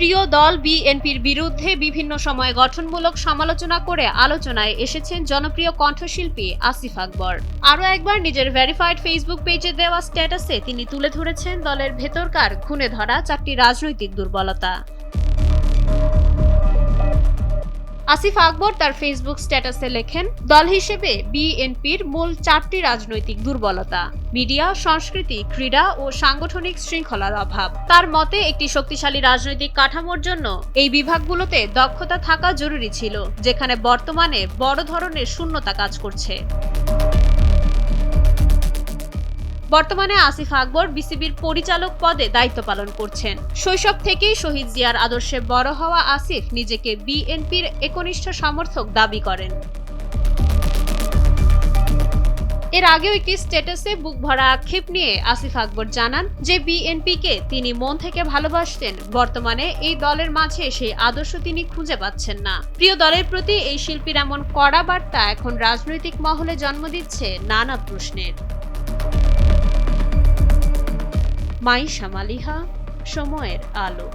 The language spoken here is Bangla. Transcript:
প্রিয় দল বিএনপির বিরুদ্ধে বিভিন্ন সময়ে গঠনমূলক সমালোচনা করে আলোচনায় এসেছেন জনপ্রিয় কণ্ঠশিল্পী আসিফ আকবর। আরও একবার নিজের ভেরিফাইড ফেসবুক পেজে দেওয়া স্ট্যাটাসে তিনি তুলে ধরেছেন দলের ভেতরকার ঘুণে ধরা 4টি রাজনৈতিক দুর্বলতা। আসিফ আকবর তার ফেসবুক স্ট্যাটাসে লেখেন, দল হিসেবে বিএনপির মূল 4টি রাজনৈতিক দুর্বলতা: মিডিয়া, সংস্কৃতি, ক্রীড়া ও সাংগঠনিক শৃঙ্খলার অভাব। তার মতে একটি শক্তিশালী রাজনৈতিক কাঠামোর জন্য এই বিভাগগুলোতে দক্ষতা থাকা জরুরি ছিল, যেখানে বর্তমানে বড় ধরনের শূন্যতা কাজ করছে। বর্তমানে আসিফ আকবর বিসিবির পরিচালক পদে দায়িত্ব পালন করছেন। শৈশব থেকেই শহীদ জিয়ার আদর্শে বড় হওয়া আসিফ নিজেকে বিএনপির একনিষ্ঠ সমর্থক দাবি করেন। এর আগেও একটি স্ট্যাটাসে বুক ভরা আক্ষেপ নিয়ে আসিফ আকবর জানান যে বিএনপিকে তিনি মন থেকে ভালোবাসতেন, বর্তমানে এই দলের মাঝে সেই আদর্শ তিনি খুঁজে পাচ্ছেন না। প্রিয় দলের প্রতি এই শিল্পীর এমন কড়া বার্তা এখন রাজনৈতিক মহলে জন্ম দিচ্ছে নানা প্রশ্নের। মাইশা মালিহা, সময়ের আলো।